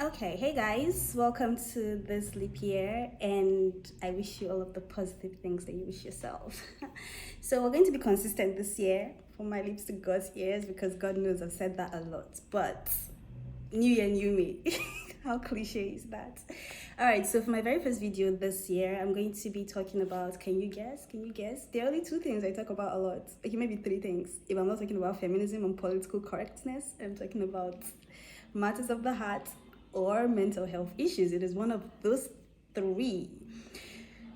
Okay, hey guys, welcome to this leap year, and I wish you all of the positive things that you wish yourself. So, we're going to be consistent this year from my lips to God's ears because God knows I've said that a lot. But new year, new me. How cliche is that? All right, so for my very first video this year, I'm going to be talking about can you guess? Can you guess? There are only two things I talk about a lot. Okay, maybe three things. If I'm not talking about feminism and political correctness, I'm talking about matters of the heart or mental health issues. It is one of those three.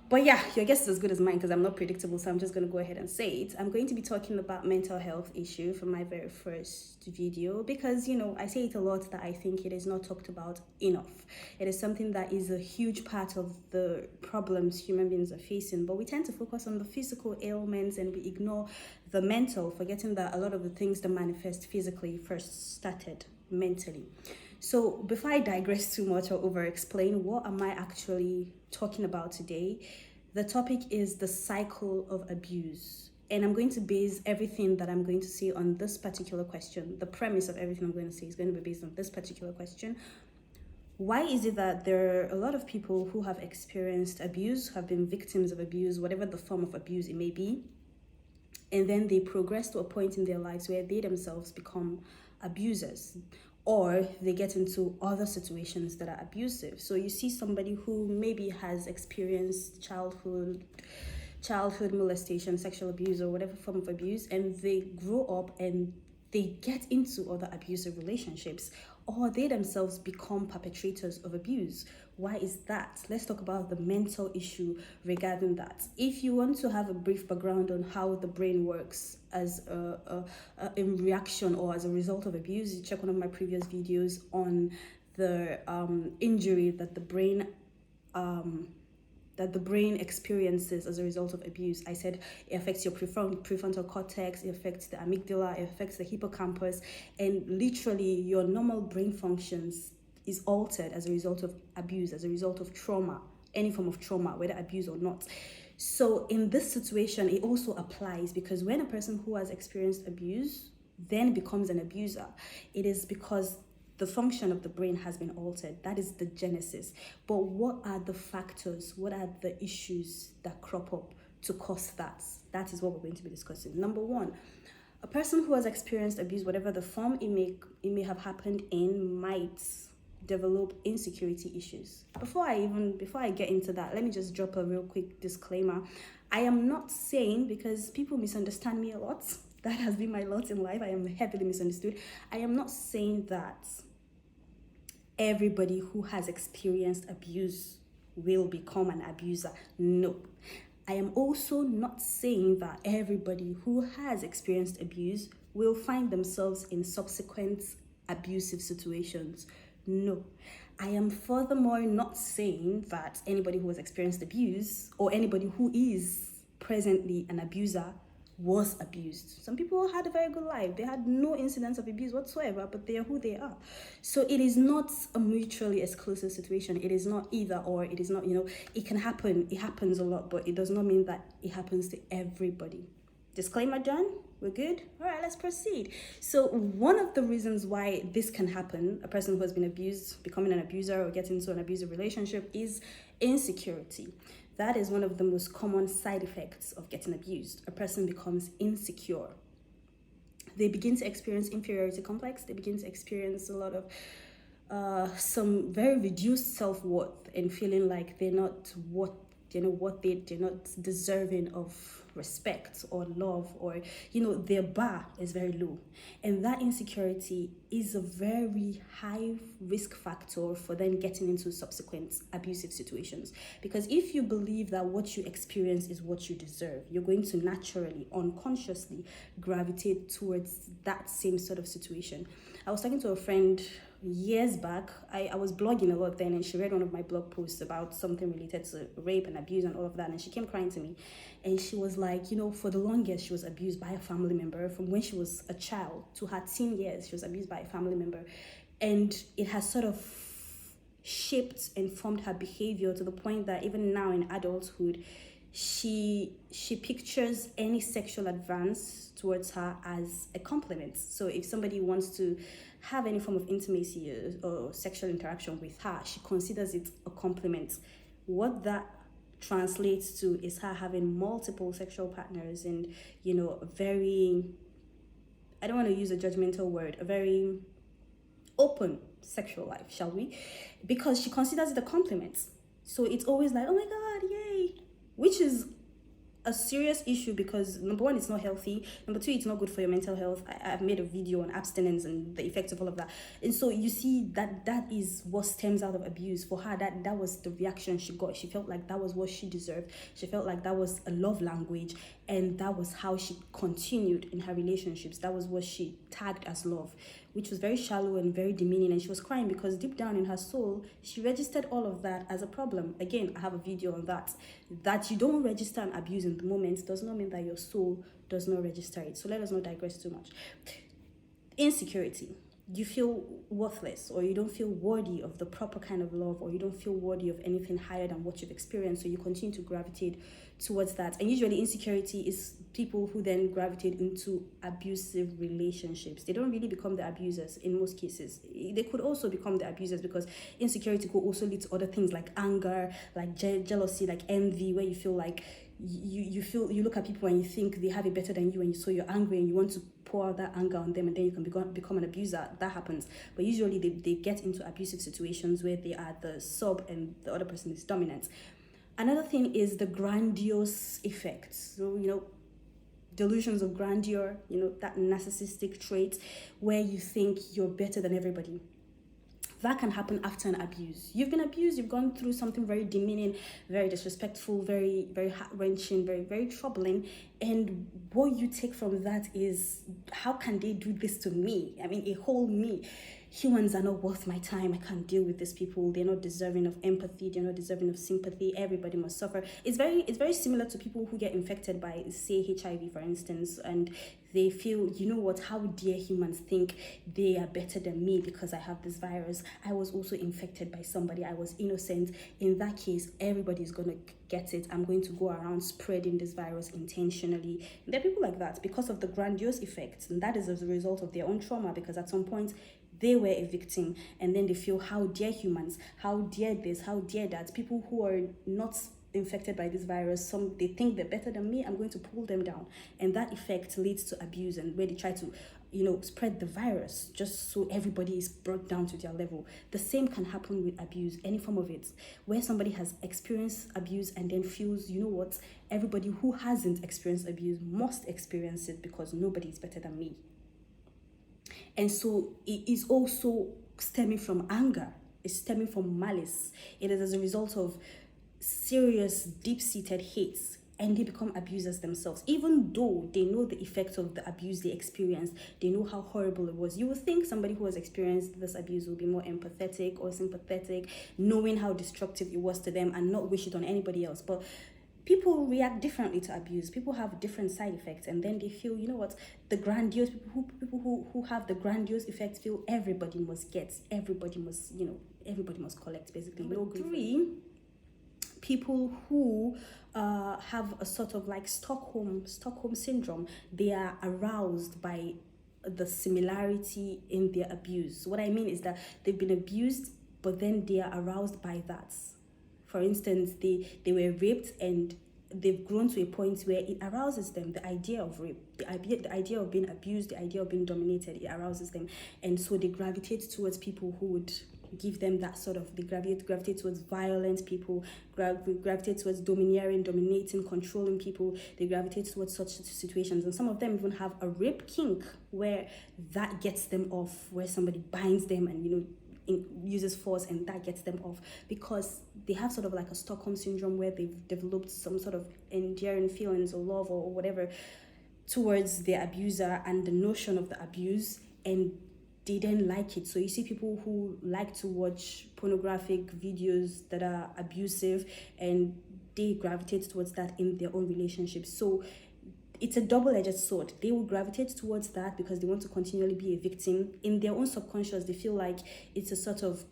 But yeah, your guess is as good as mine because I'm not predictable, so I'm just going to go ahead and say it. I'm going to be talking about mental health issue for my very first video because, I say it a lot that I think it is not talked about enough. It is something that is a huge part of the problems human beings are facing, but we tend to focus on the physical ailments and we ignore the mental, forgetting that a lot of the things that manifest physically first started mentally. So before I digress too much or over explain, what am I actually talking about today? The topic is the cycle of abuse. And I'm going to base everything that I'm going to say on this particular question. The premise of everything I'm going to say is going to be based on this particular question. Why is it that there are a lot of people who have experienced abuse, have been victims of abuse, whatever the form of abuse it may be, and then they progress to a point in their lives where they themselves become abusers, or they get into other situations that are abusive. So you see somebody who maybe has experienced childhood molestation, sexual abuse, or whatever form of abuse, and they grow up and they get into other abusive relationships, or they themselves become perpetrators of abuse. Why is that? Let's talk about the mental issue regarding that. If you want to have a brief background on how the brain works as in reaction or as a result of abuse, you check one of my previous videos on the injury that the brain experiences as a result of abuse. I said it affects your prefrontal cortex, it affects the amygdala, it affects the hippocampus, and literally your normal brain functions is altered as a result of abuse, as a result of trauma, any form of trauma, whether abuse or not. So in this situation, it also applies because when a person who has experienced abuse then becomes an abuser, it is because the function of the brain has been altered. That is the genesis. But what are the factors? What are the issues that crop up to cause that? That is what we're going to be discussing. Number one, a person who has experienced abuse, whatever the form it may have happened in, might develop insecurity issues. Before I get into that, let me just drop a real quick disclaimer. I am not saying, because people misunderstand me a lot, that has been my lot in life, I am heavily misunderstood. I am not saying that everybody who has experienced abuse will become an abuser. No. I am also not saying that everybody who has experienced abuse will find themselves in subsequent abusive situations. No. I am furthermore not saying that anybody who has experienced abuse or anybody who is presently an abuser was abused. Some people had a very good life. They had no incidents of abuse whatsoever, but they are who they are. So it is not a mutually exclusive situation. It is not either or. It is not, it can happen. It happens a lot, but it does not mean that it happens to everybody. Disclaimer done? We're good? All right, let's proceed. So one of the reasons why this can happen, a person who has been abused, becoming an abuser or getting into an abusive relationship, is insecurity. That is one of the most common side effects of getting abused. A person becomes insecure. They begin to experience inferiority complex. They begin to experience a lot of some very reduced self-worth and feeling like they're not they're not deserving of respect or love, or their bar is very low, and that insecurity is a very high risk factor for them getting into subsequent abusive situations. Because if you believe that what you experience is what you deserve, you're going to naturally, unconsciously gravitate towards that same sort of situation. I was talking to a friend years back. I was blogging a lot then, and she read one of my blog posts about something related to rape and abuse and all of that, and she came crying to me, and she was like, for the longest she was abused by a family member. From when she was a child to her teen years, she was abused by a family member, and it has sort of shaped and formed her behavior to the point that even now in adulthood, she pictures any sexual advance towards her as a compliment. So if somebody wants to have any form of intimacy or sexual interaction with her, she considers it a compliment. What that translates to is her having multiple sexual partners and, a very, I don't want to use a judgmental word, a very open sexual life, shall we? Because she considers it a compliment. So it's always like, oh my God, yay. Which is a serious issue because number one, it's not healthy. Number two, it's not good for your mental health. I've made a video on abstinence and the effects of all of that. And so you see that is what stems out of abuse. For her, that was the reaction she got. She felt like that was what she deserved. She felt like that was a love language, and that was how she continued in her relationships. That was what she tagged as love, which was very shallow and very demeaning. And she was crying because deep down in her soul, she registered all of that as a problem. Again, I have a video on that. That you don't register an abuse in the moment does not mean that your soul does not register it. So let us not digress too much. Insecurity. You feel worthless, or you don't feel worthy of the proper kind of love, or you don't feel worthy of anything higher than what you've experienced, so you continue to gravitate towards that. And usually insecurity is people who then gravitate into abusive relationships. They don't really become the abusers in most cases. They could also become the abusers, because insecurity could also lead to other things like anger, like jealousy, like envy, where you feel like you look at people and you think they have it better than you, and so you're angry and you want to pour out that anger on them, and then you can become an abuser. That happens. But usually they get into abusive situations where they are the sub and the other person is dominant. Another thing is the grandiose effect. So, delusions of grandeur, that narcissistic trait where you think you're better than everybody. That can happen after an abuse. You've been abused, you've gone through something very demeaning, very disrespectful, very, very heart-wrenching, very, very troubling. And what you take from that is, how can they do this to me? I mean, a whole me. Humans are not worth my time. I can't deal with these people. They're not deserving of empathy. They're not deserving of sympathy. Everybody must suffer. It's very similar to people who get infected by, say, HIV, for instance, and they feel, how dare humans think they are better than me because I have this virus. I was also infected by somebody. I was innocent. In that case, everybody's going to get it. I'm going to go around spreading this virus intentionally. And there are people like that because of the grandiose effects. And that is as a result of their own trauma, because at some point, they were a victim, and then they feel, how dare humans, how dare this, how dare that. People who are not infected by this virus, they think they're better than me, I'm going to pull them down. And that effect leads to abuse, and where they try to spread the virus just so everybody is brought down to their level. The same can happen with abuse, any form of it, where somebody has experienced abuse and then feels, everybody who hasn't experienced abuse must experience it because nobody is better than me. And so it is also stemming from anger. It's stemming from malice. It is as a result of serious, deep-seated hates, and they become abusers themselves. Even though they know the effect of the abuse they experienced, they know how horrible it was. You would think somebody who has experienced this abuse will be more empathetic or sympathetic, knowing how destructive it was to them and not wish it on anybody else. But people react differently to abuse. People have different side effects, and then they feel, the grandiose people who have the grandiose effect feel everybody must get, everybody must collect, basically. Number three, people who have a sort of like Stockholm syndrome. They are aroused by the similarity in their abuse. What I mean is that they've been abused, but then they are aroused by that. For instance, they were raped and they've grown to a point where it arouses them. The idea of rape, the idea of being abused, the idea of being dominated, it arouses them. And so they gravitate towards people who would give them that sort of, they gravitate towards violent people, gravitate towards dominating, controlling people. They gravitate towards such situations. And some of them even have a rape kink where that gets them off, where somebody binds them and, uses force, and that gets them off because they have sort of like a Stockholm syndrome where they've developed some sort of endearing feelings or love or whatever towards their abuser and the notion of the abuse, and they then like it. So you see people who like to watch pornographic videos that are abusive, and they gravitate towards that in their own relationships. So it's a double-edged sword. They will gravitate towards that because they want to continually be a victim. In their own subconscious, they feel like it's a sort of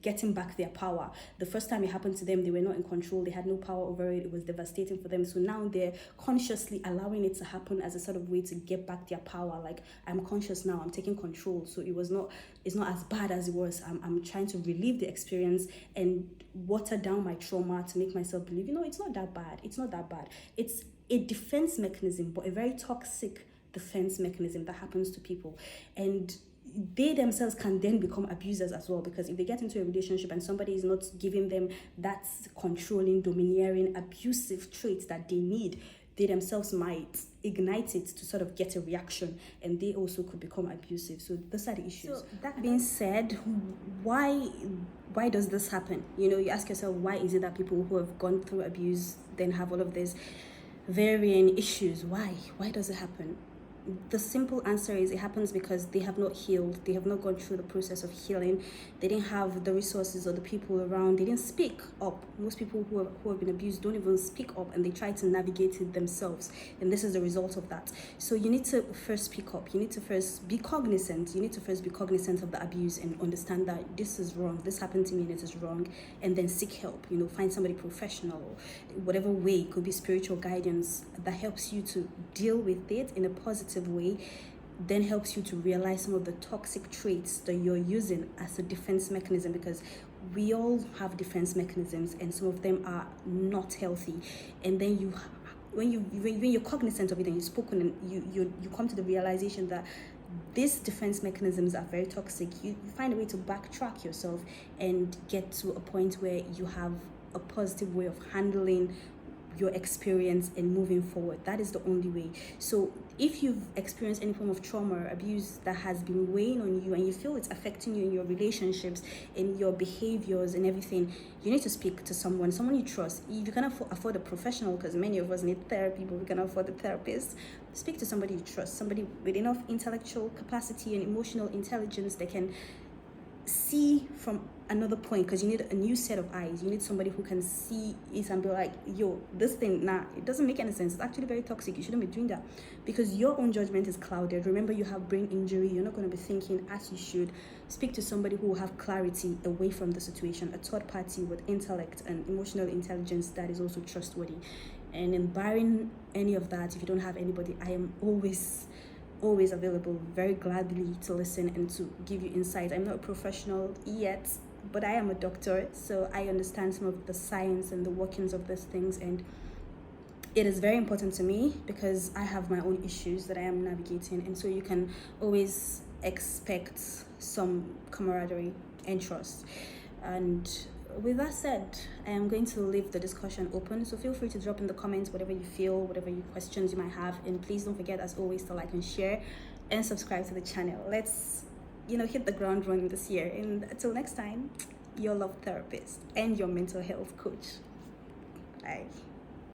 getting back their power. The first time it happened to them, they were not in control, they had no power over it, it was devastating for them. So now they're consciously allowing it to happen as a sort of way to get back their power. Like, I'm conscious now, I'm taking control, so it's not as bad as it was. I'm trying to relieve the experience and water down my trauma to make myself believe, it's not that bad, it's a defense mechanism, but a very toxic defense mechanism that happens to people. And they themselves can then become abusers as well, because if they get into a relationship and somebody is not giving them that controlling, domineering, abusive traits that they need, they themselves might ignite it to sort of get a reaction, and they also could become abusive. So those are the issues. So that being said, why does this happen? You ask yourself, why is it that people who have gone through abuse then have all of these varying issues? Why does it happen? The simple answer is, it happens because they have not healed. They have not gone through the process of healing. They didn't have the resources or the people around. They didn't speak up. Most people who have been abused don't even speak up, and they try to navigate it themselves. And this is the result of that. So you need to first speak up. You need to first be cognizant. You need to first be cognizant of the abuse and understand that this is wrong. This happened to me and it is wrong. And then seek help. Find somebody professional, whatever way. It could be spiritual guidance that helps you to deal with it in a positive way, then helps you to realize some of the toxic traits that you're using as a defense mechanism, because we all have defense mechanisms and some of them are not healthy. And then when you're cognizant of it and you've spoken, and you come to the realization that these defense mechanisms are very toxic, you find a way to backtrack yourself and get to a point where you have a positive way of handling your experience and moving forward. That is the only way. So if you've experienced any form of trauma or abuse that has been weighing on you and you feel it's affecting you in your relationships, in your behaviors and everything, you need to speak to someone you trust. If you can afford a professional, because many of us need therapy, but we cannot afford a therapist, speak to somebody you trust, somebody with enough intellectual capacity and emotional intelligence that can see from another point, because you need a new set of eyes. You need somebody who can see it and be like, yo, this thing, it doesn't make any sense. It's actually very toxic. You shouldn't be doing that, because your own judgment is clouded. Remember, you have brain injury. You're not going to be thinking as you should. Speak to somebody who will have clarity away from the situation, a third party with intellect and emotional intelligence that is also trustworthy. And in barring any of that, if you don't have anybody, I am always available, very gladly to listen and to give you insight. I'm not a professional yet, but I am a doctor, so I understand some of the science and the workings of these things, and it is very important to me because I have my own issues that I am navigating. And so you can always expect some camaraderie and trust. And with that said, I am going to leave the discussion open, so feel free to drop in the comments whatever you feel, whatever questions you might have, and please don't forget, as always, to like and share and subscribe to the channel. Let's hit the ground running this year. And until next time, your love therapist and your mental health coach. Bye.